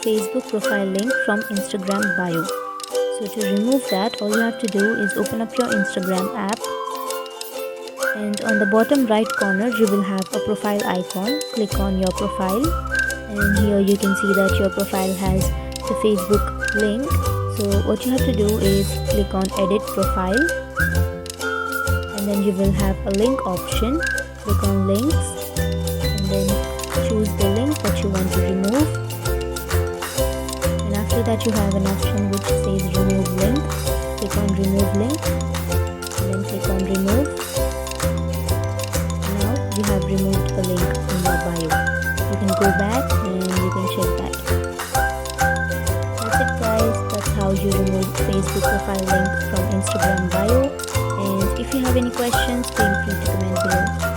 Facebook profile link from Instagram bio. So to remove that, all you have to do is open up your Instagram app, and on the bottom right corner you will have a profile icon. Click on your profile, and here you can see that your profile has the Facebook link. So what you have to do is click on edit profile, and then you will have a link option. Click on links, and then choose the link that you want to remove, and after that you have an option which says remove link. Click on remove link, and then click on remove. Now you have removed a link in your bio. You can go back and you can check that. That's it guys, that's how you remove Facebook profile link from Instagram bio. And if you have any questions, feel free to comment below.